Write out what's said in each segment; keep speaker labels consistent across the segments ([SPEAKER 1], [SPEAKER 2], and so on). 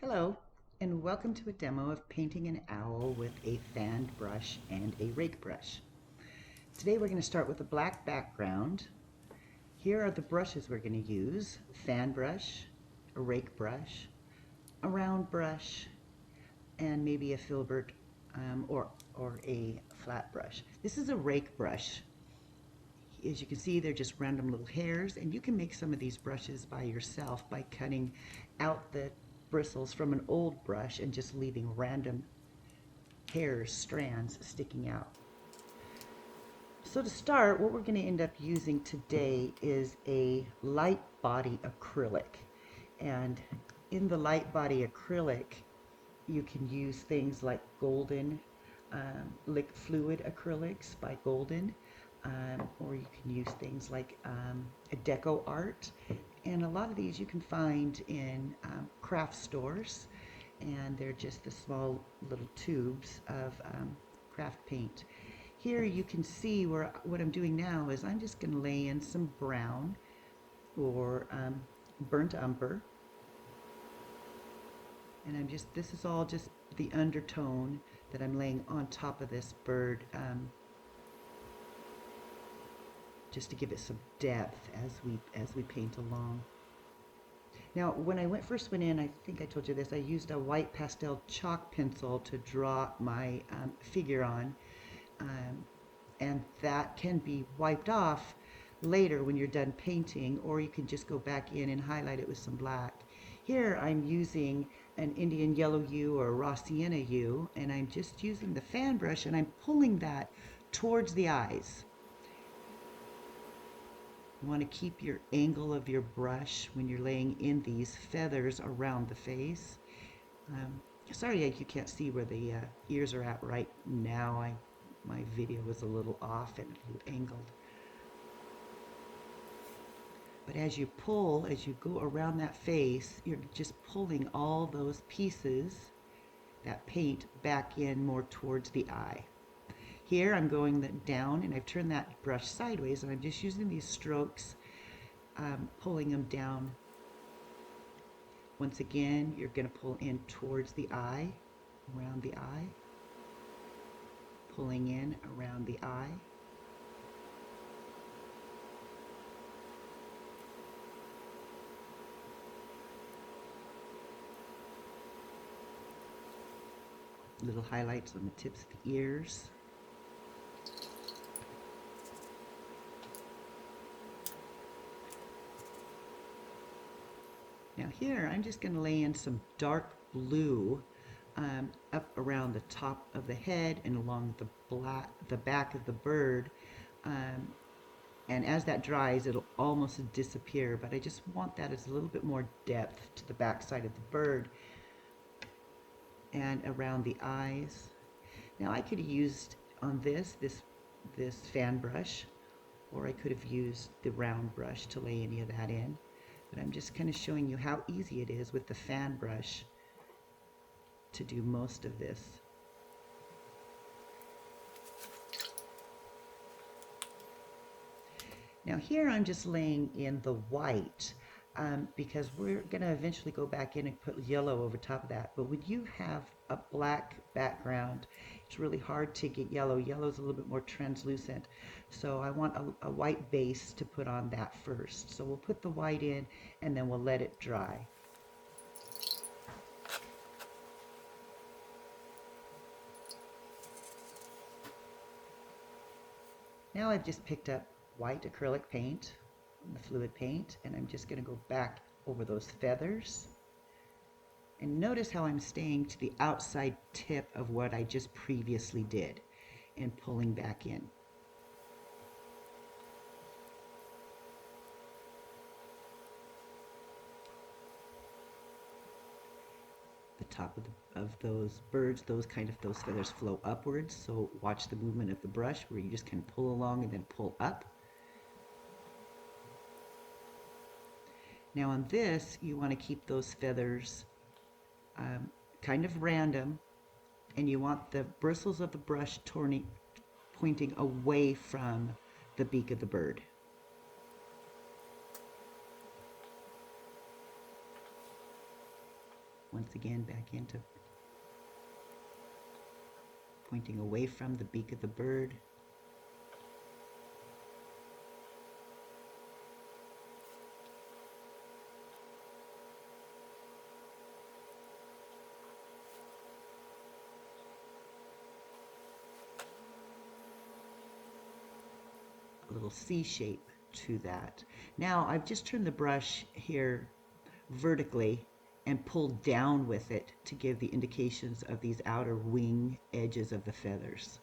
[SPEAKER 1] Hello, and welcome to a demo of painting an owl with a fanned brush and a rake brush. Today we're going to start with a black background. Here are the brushes we're going to use: fan brush, a rake brush, a round brush, and maybe a filbert or a flat brush. This is a rake brush. As you can see, they're just random little hairs, and you can make some of these brushes by yourself by cutting out the bristles from an old brush and just leaving random hairs, strands sticking out. So to start, what we're going to end up using today is a light body acrylic. And in the light body acrylic, you can use things like Golden, Lick Fluid acrylics by Golden, or you can use things like Deco Art. And a lot of these you can find in craft stores, and they're just the small little tubes of craft paint. Here you can see where what I'm doing now is I'm just going to lay in some brown or burnt umber, and this is all just the undertone that I'm laying on top of this bird, just to give it some depth as we paint along. Now, when I first went in, I think I told you this, I used a white pastel chalk pencil to draw my figure on, and that can be wiped off later when you're done painting, or you can just go back in and highlight it with some black. Here I'm using an Indian yellow hue or a raw sienna hue, and I'm just using the fan brush and I'm pulling that towards the eyes. You want to keep your angle of your brush when you're laying in these feathers around the face. Sorry you can't see where the ears are at right now. My video was a little off and a little angled. But as you pull, as you go around that face, you're just pulling all those pieces, that paint, back in more towards the eye. Here I'm going down, and I've turned that brush sideways, and I'm just using these strokes, pulling them down. Once again, you're going to pull in towards the eye, around the eye, pulling in around the eye. Little highlights on the tips of the ears. Now here, I'm just going to lay in some dark blue up around the top of the head and along the back of the bird. And as that dries, it'll almost disappear, but I just want that as a little bit more depth to the back side of the bird and around the eyes. Now I could have used on this fan brush, or I could have used the round brush to lay any of that in. But I'm just kind of showing you how easy it is with the fan brush to do most of this. Now here I'm just laying in the white because we're going to eventually go back in and put yellow over top of that. But when you have a black background, it's really hard to get yellow. Yellow is a little bit more translucent. So I want a white base to put on that first. So we'll put the white in and then we'll let it dry. Now I've just picked up white acrylic paint, the fluid paint, and I'm just going to go back over those feathers. And notice how I'm staying to the outside tip of what I just previously did and pulling back in. The top of those birds, those feathers flow upwards, so watch the movement of the brush where you just can pull along and then pull up. Now on this, you want to keep those feathers kind of random, and you want the bristles of the brush pointing away from the beak of the bird. Once again, back into pointing away from the beak of the bird. A little C shape to that. Now I've just turned the brush here vertically and pulled down with it to give the indications of these outer wing edges of the feathers.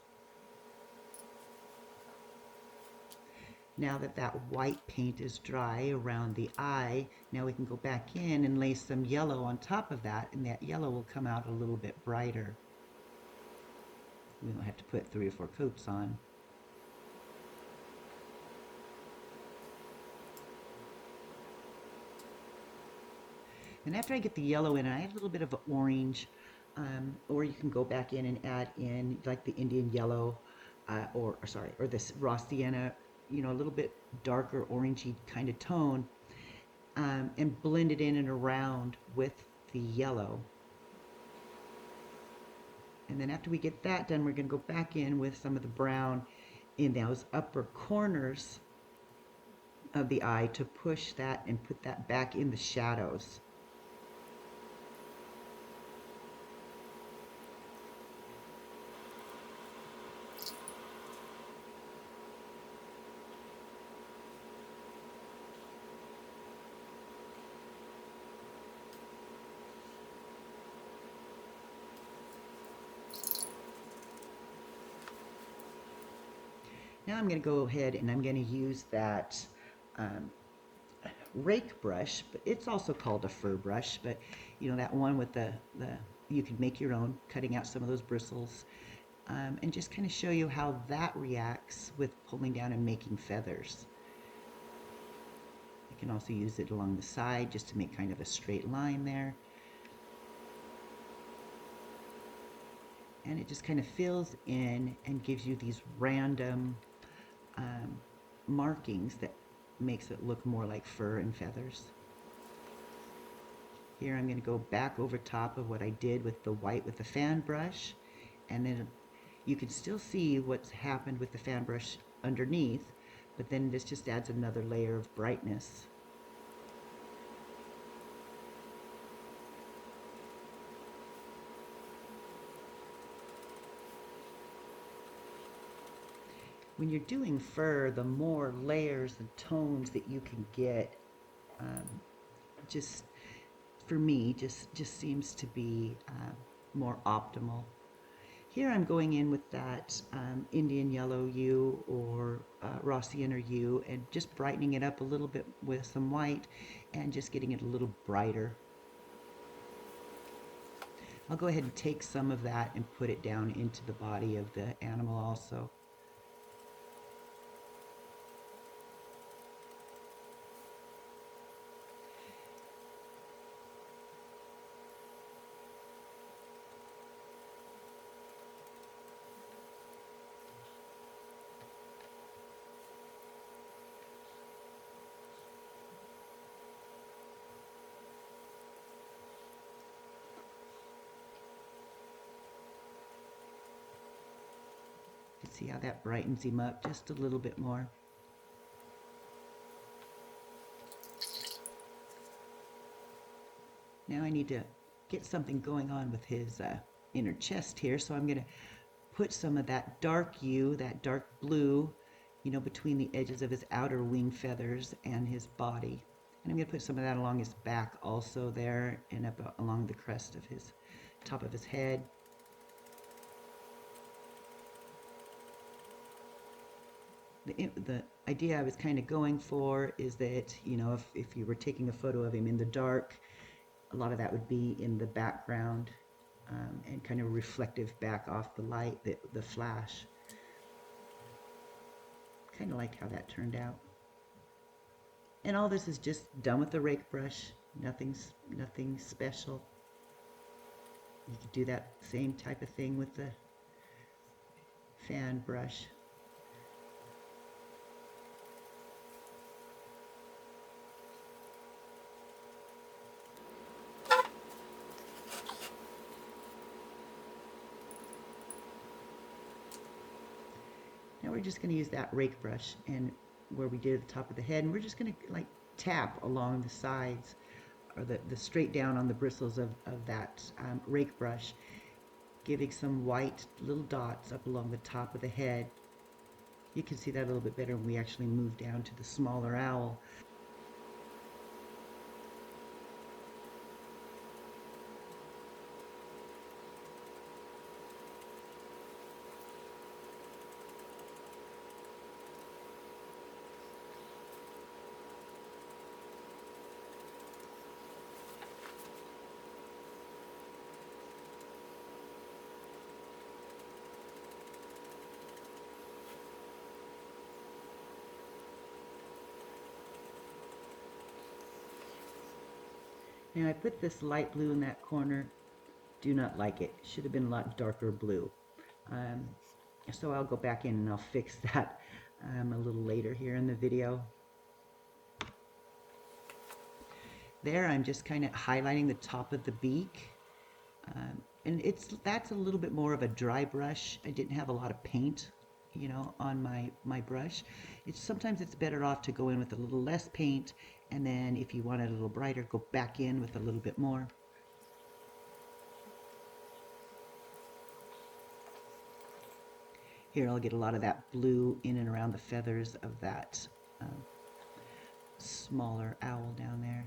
[SPEAKER 1] Now that that white paint is dry around the eye, now we can go back in and lay some yellow on top of that, and that yellow will come out a little bit brighter. We don't have to put 3 or 4 coats on. And after I get the yellow in, I add a little bit of orange, or you can go back in and add in like the Indian yellow, or this raw sienna, you know, a little bit darker orangey kind of tone, and blend it in and around with the yellow. And then after we get that done, we're going to go back in with some of the brown in those upper corners of the eye to push that and put that back in the shadows. Now I'm going to go ahead and I'm going to use that rake brush, but it's also called a fur brush, but you know, that one with the you could make your own, cutting out some of those bristles, and just kind of show you how that reacts with pulling down and making feathers. You can also use it along the side just to make kind of a straight line there. And it just kind of fills in and gives you these random markings that makes it look more like fur and feathers. Here I'm going to go back over top of what I did with the white with the fan brush, and then you can still see what's happened with the fan brush underneath, but then this just adds another layer of brightness. When you're doing fur, the more layers and tones that you can get, just for me, just seems to be more optimal. Here I'm going in with that Indian yellow hue or raw sienna hue and just brightening it up a little bit with some white and just getting it a little brighter. I'll go ahead and take some of that and put it down into the body of the animal also. See how that brightens him up just a little bit more. Now I need to get something going on with his inner chest here, so I'm going to put some of that dark hue, that dark blue, you know, between the edges of his outer wing feathers and his body. And I'm going to put some of that along his back also there and up along the crest of his top of his head. The idea I was kind of going for is that, you know, if you were taking a photo of him in the dark, a lot of that would be in the background and kind of reflective back off the light, the flash. Kind of liked how that turned out. And all this is just done with the rake brush, nothing special. You could do that same type of thing with the fan brush. we're just going to use that rake brush and where we did at the top of the head, and we're just going to like tap along the sides or the straight down on the bristles of that rake brush, giving some white little dots up along the top of the head. You can see that a little bit better when we actually move down to the smaller owl. Now I put this light blue in that corner. Do not like it. Should have been a lot darker blue. So I'll go back in and I'll fix that a little later here in the video. There I'm just kind of highlighting the top of the beak. And that's a little bit more of a dry brush. I didn't have a lot of paint, on my brush. Sometimes it's better off to go in with a little less paint, and then if you want it a little brighter, go back in with a little bit more. Here I'll get a lot of that blue in and around the feathers of that smaller owl down there.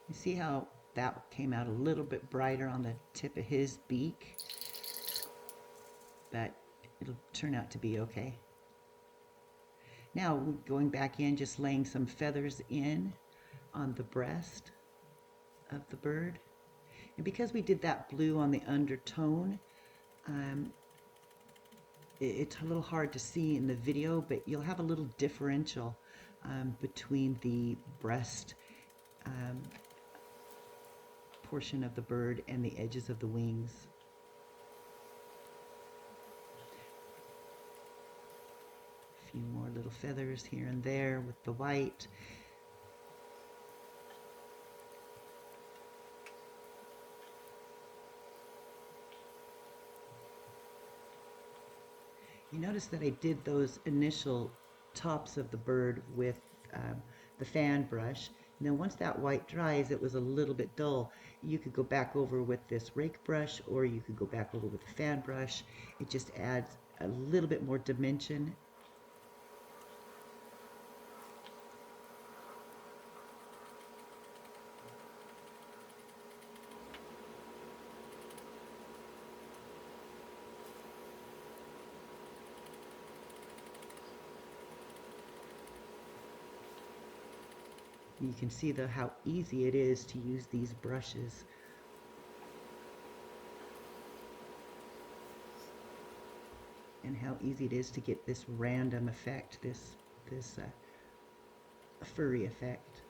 [SPEAKER 1] You see how that came out a little bit brighter on the tip of his beak, but it'll turn out to be okay. Now going back in, just laying some feathers in on the breast of the bird. And because we did that blue on the undertone, it's a little hard to see in the video, but you'll have a little differential between the breast portion of the bird and the edges of the wings. A few more little feathers here and there with the white. You notice that I did those initial tops of the bird with the fan brush. And then once that white dries, it was a little bit dull. You could go back over with this rake brush, or you could go back over with the fan brush. It just adds a little bit more dimension. You can see how easy it is to use these brushes. And how easy it is to get this random effect, this furry effect.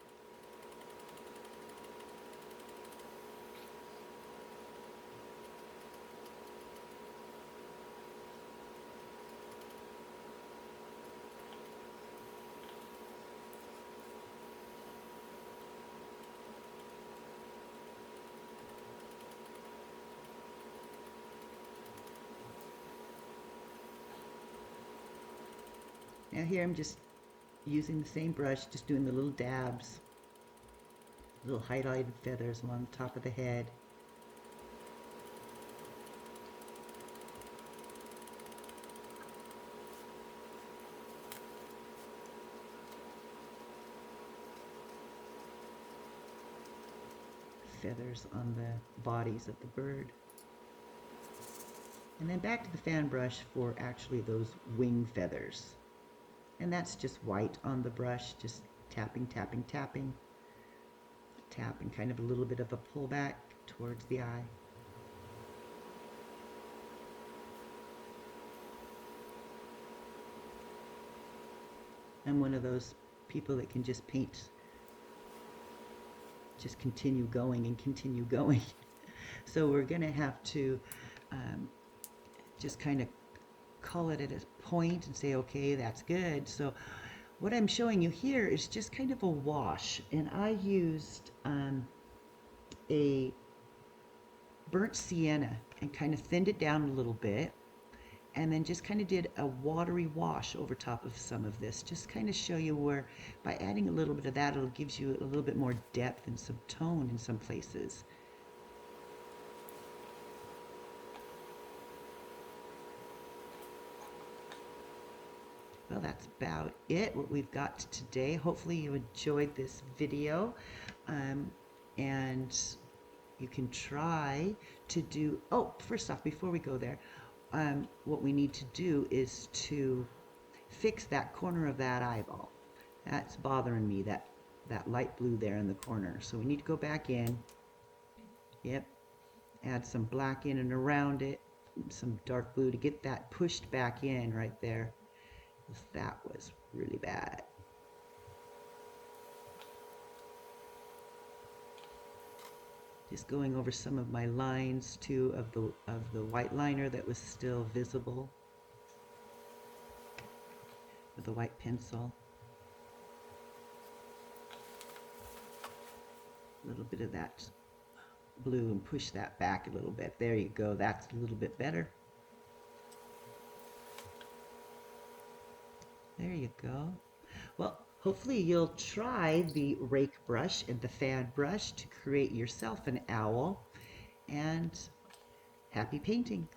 [SPEAKER 1] Now here I'm just using the same brush, just doing the little dabs, little highlighted feathers along the top of the head. Feathers on the bodies of the bird. And then back to the fan brush for actually those wing feathers. And that's just white on the brush, just tapping, tapping, tapping. Tap and kind of a little bit of a pullback towards the eye. I'm one of those people that can just paint, just continue going and continue going. So we're going to have to just kind of call it at a point and say, okay, that's good. So what I'm showing you here is just kind of a wash, and I used a burnt sienna and kind of thinned it down a little bit, and then just kind of did a watery wash over top of some of this, just kind of show you where by adding a little bit of that, it'll gives you a little bit more depth and some tone in some places. Well, that's about it, what we've got today. Hopefully you enjoyed this video, and you can try to do, oh, first off, before we go there, what we need to do is to fix that corner of that eyeball. That's bothering me, that light blue there in the corner. So we need to go back in. Yep. Add some black in and around it, some dark blue to get that pushed back in right there. That was really bad. Just going over some of my lines too of the white liner that was still visible with the white pencil. A little bit of that blue and push that back a little bit. There you go. That's a little bit better. There you go. Well, hopefully you'll try the rake brush and the fan brush to create yourself an owl, and happy painting.